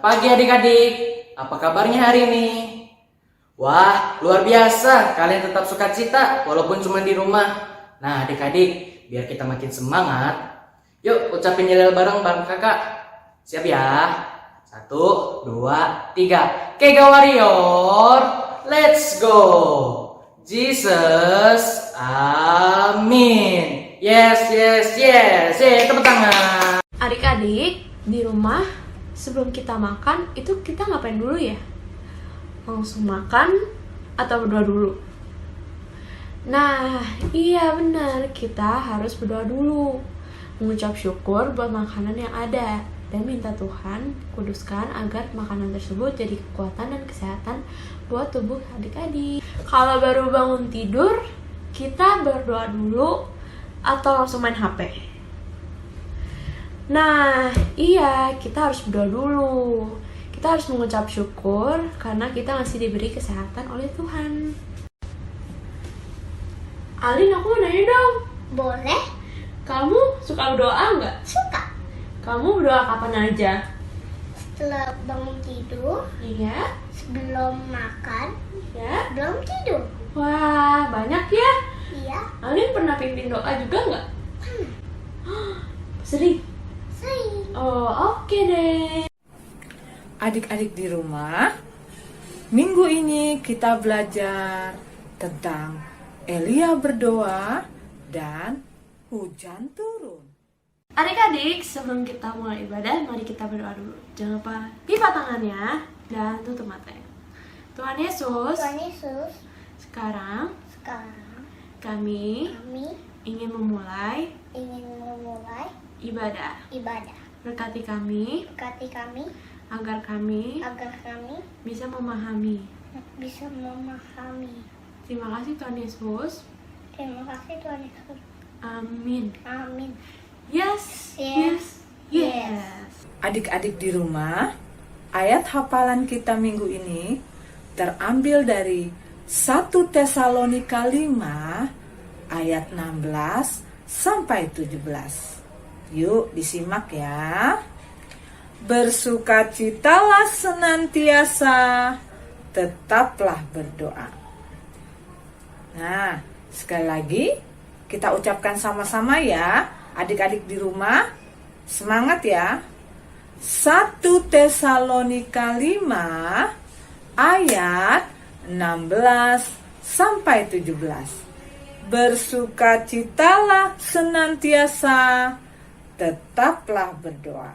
pagi adik-adik, apa kabarnya hari ini? Wah, luar biasa, kalian tetap sukacita walaupun cuma di rumah. Nah adik-adik, biar kita makin semangat, yuk ucapin yel bareng kakak. Siap ya? 1, 2, 3. Kega Warrior, let's go! Jesus, amin. Yes, yes, yes. Tepuk tangan. Adik-adik, di rumah sebelum kita makan, itu kita ngapain dulu ya? Langsung makan atau berdoa dulu? Nah, iya benar, kita harus berdoa dulu. Mengucap syukur buat makanan yang ada dan minta Tuhan kuduskan agar makanan tersebut jadi kekuatan dan kesehatan buat tubuh adik-adik. Kalau baru bangun tidur, kita berdoa dulu atau langsung main HP? Nah, iya, kita harus berdoa dulu. Kita harus mengucap syukur karena kita masih diberi kesehatan oleh Tuhan. Alin, aku mau nanya dong. Boleh? Kamu suka berdoa nggak? Suka. Kamu berdoa kapan aja? Setelah bangun tidur, Iya. sebelum makan, Ya. belum tidur. Wah, banyak ya. Iya. Alin pernah pimpin doa juga nggak? Sering. Sering. Oh, oke deh. Adik-adik di rumah, minggu ini kita belajar tentang Elia berdoa dan hujan turun. Adik-adik, sebelum kita mulai ibadah, mari kita berdoa dulu. Jangan lupa lipat tangannya dan tutup matanya. Tuhan Yesus, Tuhan Yesus, sekarang sekarang kami kami ingin memulai ingin memulai ibadah. ibadah. Berkati kami Berkati kami agar kami agar kami bisa memahami. bisa memahami. Terima kasih Tuhan Yesus. Terima kasih Tuhan Yesus. Amin. Amin. Yes. Yes. Yes. Adik-adik di rumah, ayat hafalan kita minggu ini terambil dari 1 Tesalonika 5 ayat 16 sampai 17. Yuk disimak ya. Bersukacitalah senantiasa, tetaplah berdoa. Nah, sekali lagi kita ucapkan sama-sama ya, adik-adik di rumah. Semangat ya. 1 Tesalonika 5 ayat 16 sampai 17. Bersukacitalah senantiasa, tetaplah berdoa.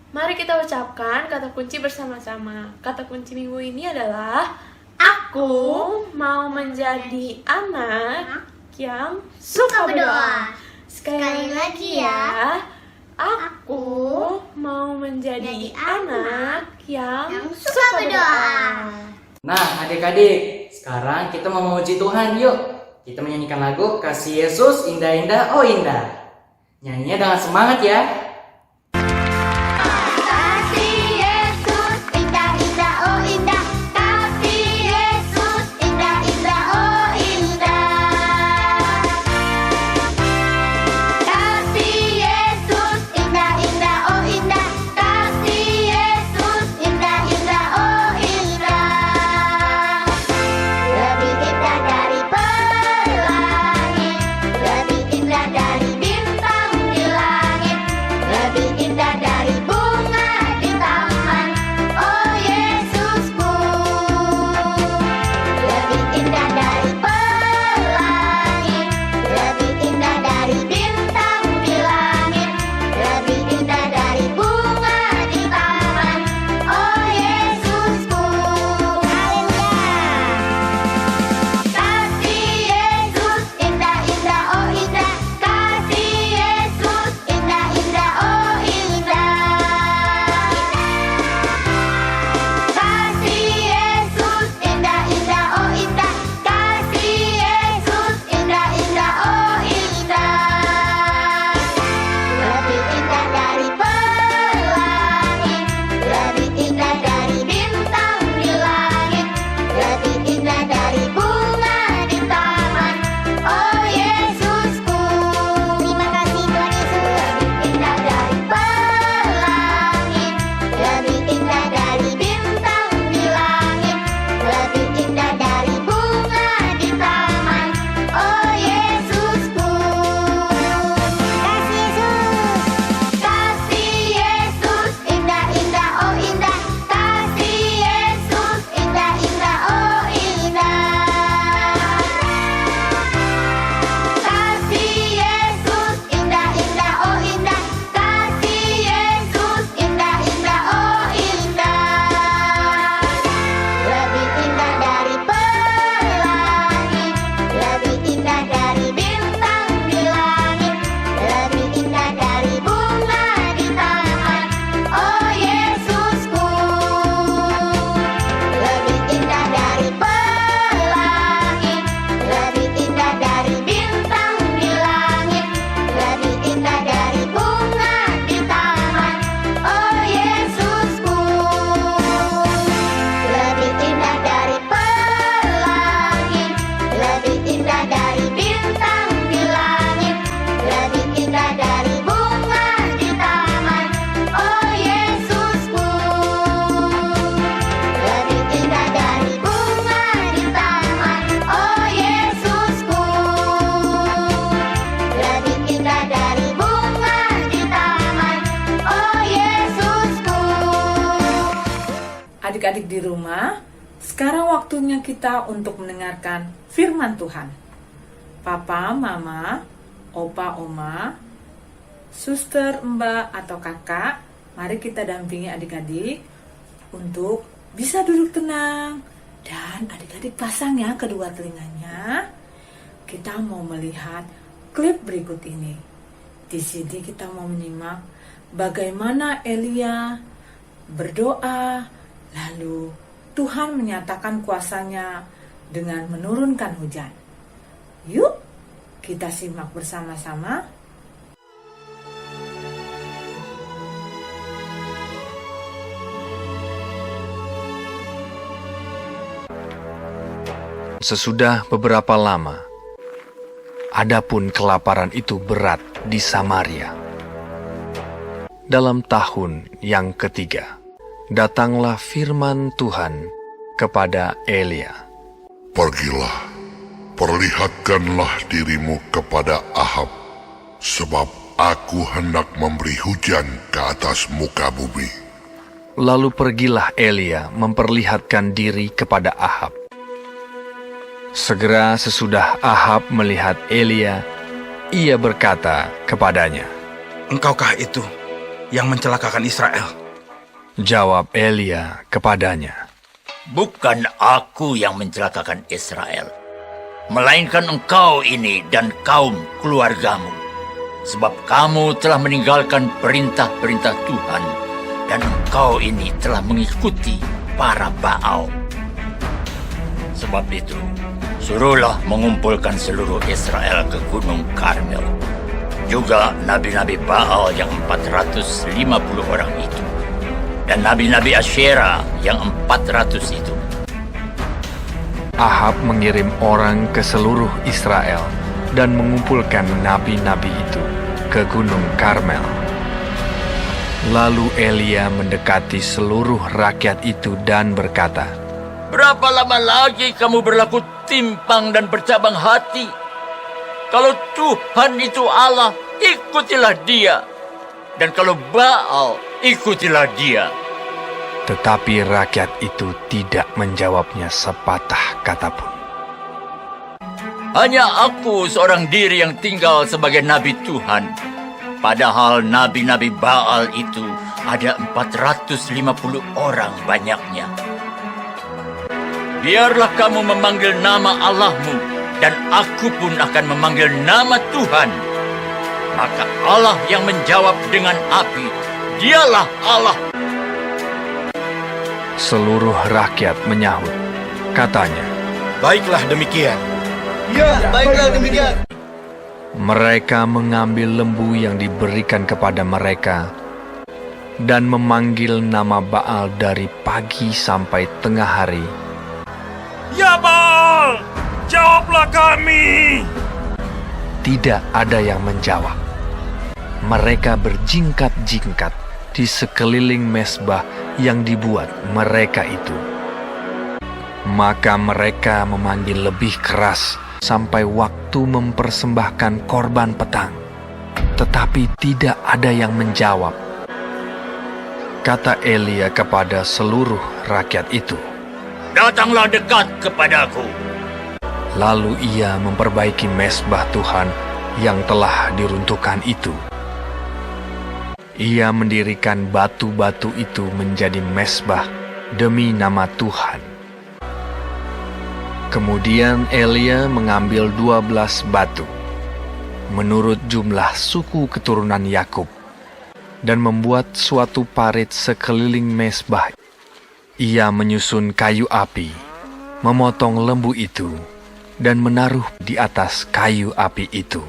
Mari kita ucapkan kata kunci bersama-sama. Kata kunci minggu ini adalah aku mau menjadi anak yang suka berdoa. Sekali lagi ya. Aku mau menjadi anak yang suka berdoa. Nah adik-adik, sekarang kita mau memuji Tuhan yuk. Kita menyanyikan lagu Kasih Yesus Indah-Indah Oh Indah. Nyanyinya dengan semangat ya. Kasih Yesus indah-indah oh indah. Kasih Yesus indah-indah oh indah. Kasih Yesus indah-indah oh indah. Kasih Yesus indah-indah oh indah. Lebih indah dari pelangi, lebih indah dari bintang di langit, adik-adik di rumah, sekarang waktunya kita untuk mendengarkan firman Tuhan. Papa, mama, opa, oma, suster, mbak, atau kakak, mari kita dampingi adik-adik untuk bisa duduk tenang. Dan adik-adik pasang ya kedua telinganya. Kita mau melihat klip berikut ini. Di sini kita mau menyimak bagaimana Elia berdoa, lalu Tuhan menyatakan kuasanya dengan menurunkan hujan. Yuk, kita simak bersama-sama. Sesudah beberapa lama, adapun kelaparan itu berat di Samaria. Dalam tahun yang ketiga, datanglah firman Tuhan kepada Elia. Pergilah, perlihatkanlah dirimu kepada Ahab, sebab aku hendak memberi hujan ke atas muka bumi. Lalu pergilah Elia memperlihatkan diri kepada Ahab. Segera sesudah Ahab melihat Elia, ia berkata kepadanya, "Engkaukah itu yang mencelakakan Israel?" Jawab Elia kepadanya, "Bukan aku yang mencelakakan Israel, melainkan engkau ini dan kaum keluargamu. Sebab kamu telah meninggalkan perintah-perintah Tuhan, dan engkau ini telah mengikuti para Baal. Sebab itu, suruhlah mengumpulkan seluruh Israel ke Gunung Karmel. Juga nabi-nabi Baal yang 450 orang itu, dan nabi-nabi Asyera yang 400 itu." Ahab mengirim orang ke seluruh Israel dan mengumpulkan nabi-nabi itu ke Gunung Karmel. Lalu Elia mendekati seluruh rakyat itu dan berkata, "Berapa lama lagi kamu berlaku timpang dan bercabang hati? Kalau Tuhan itu Allah, ikutilah Dia. Dan kalau Baal, ikutilah dia." Tetapi rakyat itu tidak menjawabnya sepatah kata pun. "Hanya aku seorang diri yang tinggal sebagai nabi Tuhan. Padahal nabi-nabi Baal itu ada 450 orang banyaknya. Biarlah kamu memanggil nama Allahmu, dan aku pun akan memanggil nama Tuhan. Maka Allah yang menjawab dengan api, Dialah Allah." Seluruh rakyat menyahut. Katanya, "Baiklah demikian." mereka mengambil lembu yang diberikan kepada mereka dan memanggil nama Baal dari pagi sampai tengah hari. "Ya Baal, jawablah kami." Tidak ada yang menjawab. Mereka berjingkat-jingkat di sekeliling mezbah yang dibuat mereka itu. Maka mereka memanggil lebih keras sampai waktu mempersembahkan korban petang. Tetapi tidak ada yang menjawab. Kata Elia kepada seluruh rakyat itu, "Datanglah dekat kepadaku." Lalu ia memperbaiki mezbah Tuhan yang telah diruntuhkan itu. Ia mendirikan batu-batu itu menjadi mezbah demi nama Tuhan. Kemudian Elia mengambil 12 batu, menurut jumlah suku keturunan Yakub, dan membuat suatu parit sekeliling mezbah. Ia menyusun kayu api, memotong lembu itu, dan menaruh di atas kayu api itu.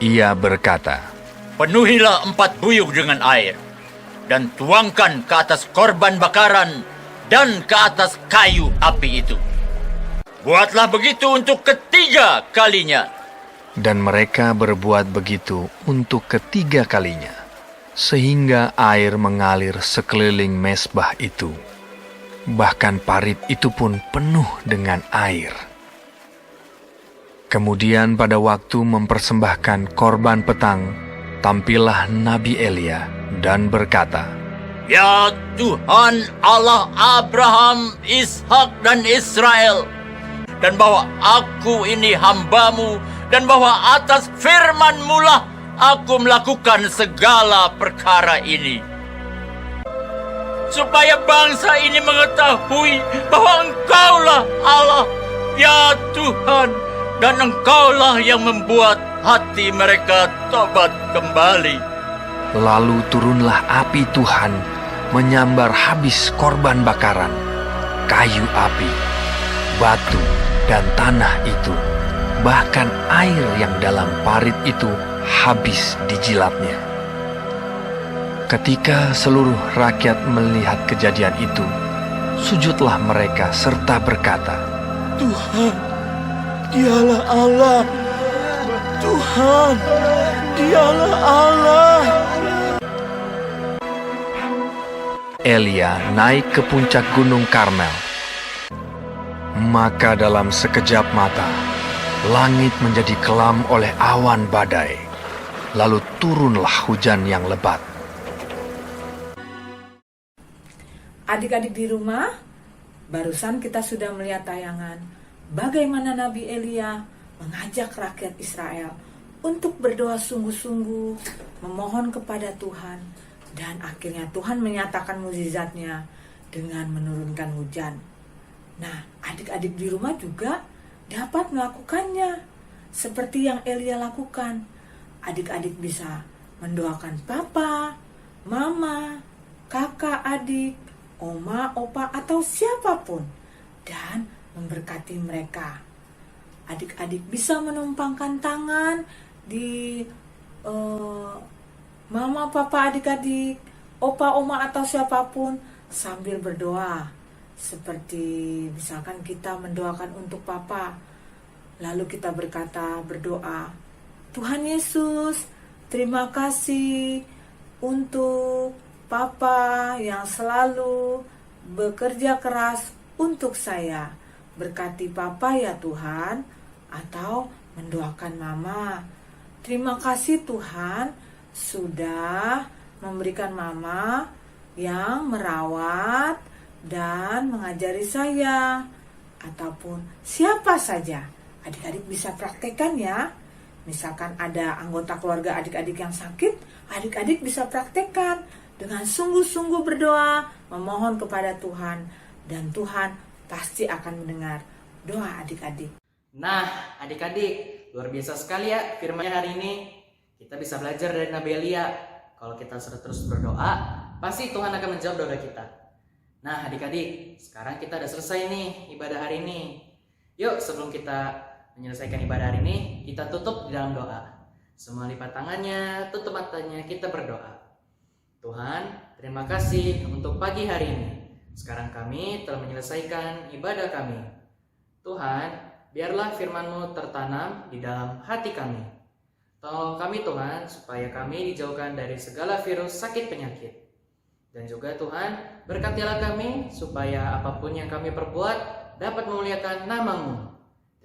Ia berkata, "Penuhilah 4 buyung dengan air, dan tuangkan ke atas korban bakaran dan ke atas kayu api itu. Buatlah begitu untuk ketiga kalinya." Dan mereka berbuat begitu untuk ketiga kalinya, sehingga air mengalir sekeliling mezbah itu. Bahkan parit itu pun penuh dengan air. Kemudian pada waktu mempersembahkan korban petang, tampillah Nabi Elia dan berkata, Ya Tuhan Allah Abraham, Ishak dan Israel, dan bahwa aku ini hamba-Mu, dan bahwa atas firman-Mu lah aku melakukan segala perkara ini, supaya bangsa ini mengetahui bahwa Engkaulah Allah, ya Tuhan, dan Engkaulah yang membuat hati mereka tobat kembali. Lalu turunlah api Tuhan menyambar habis korban bakaran, kayu api, batu, dan tanah itu. Bahkan air yang dalam parit itu habis dijilatnya. Ketika seluruh rakyat melihat kejadian itu, sujudlah mereka serta berkata, Tuhan, Dialah Allah. Tuhan, Dialah Allah. Elia naik ke puncak gunung Karmel. Maka dalam sekejap mata, langit menjadi kelam oleh awan badai. Lalu turunlah hujan yang lebat. Adik-adik di rumah, barusan kita sudah melihat tayangan bagaimana Nabi Elia mengajak rakyat Israel untuk berdoa sungguh-sungguh, memohon kepada Tuhan, dan akhirnya Tuhan menyatakan mukjizatnya dengan menurunkan hujan. Nah, adik-adik di rumah juga dapat melakukannya seperti yang Elia lakukan. Adik-adik bisa mendoakan papa, mama, kakak, adik, oma, opa, atau siapapun, dan memberkati mereka. Adik-adik bisa menumpangkan tangan di mama, papa, adik-adik, opa, oma, atau siapapun sambil berdoa. Seperti misalkan kita mendoakan untuk papa, lalu kita berdoa, Tuhan Yesus, terima kasih untuk papa yang selalu bekerja keras untuk saya. Berkati papa ya Tuhan. Atau mendoakan mama, terima kasih Tuhan sudah memberikan mama yang merawat dan mengajari saya. Ataupun siapa saja. Adik-adik bisa praktekkan ya. Misalkan ada anggota keluarga adik-adik yang sakit, adik-adik bisa praktekkan dengan sungguh-sungguh berdoa, memohon kepada Tuhan, dan Tuhan pasti akan mendengar doa adik-adik. Nah, adik-adik, luar biasa sekali ya firman hari ini. Kita bisa belajar dari Nabi Elia. Kalau kita terus berdoa, pasti Tuhan akan menjawab doa kita. Nah, adik-adik, sekarang kita udah selesai nih ibadah hari ini. Yuk, sebelum kita menyelesaikan ibadah hari ini, kita tutup di dalam doa. Semua lipat tangannya, tutup matanya, kita berdoa. Tuhan, terima kasih untuk pagi hari ini. Sekarang kami telah menyelesaikan ibadah kami. Tuhan, biarlah firman-Mu tertanam di dalam hati kami. Tolong kami Tuhan, supaya kami dijauhkan dari segala virus sakit penyakit. Dan juga Tuhan, berkatilah kami, supaya apapun yang kami perbuat dapat memuliakan nama-Mu.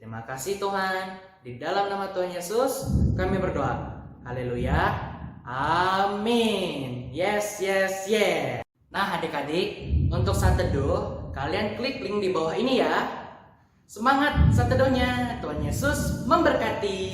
Terima kasih Tuhan, di dalam nama Tuhan Yesus kami berdoa. Haleluya, amin. Yes, yes, yes. Nah adik-adik, untuk saat teduh, kalian klik link di bawah ini ya. Semangat saat teduhnya, Tuhan Yesus memberkati.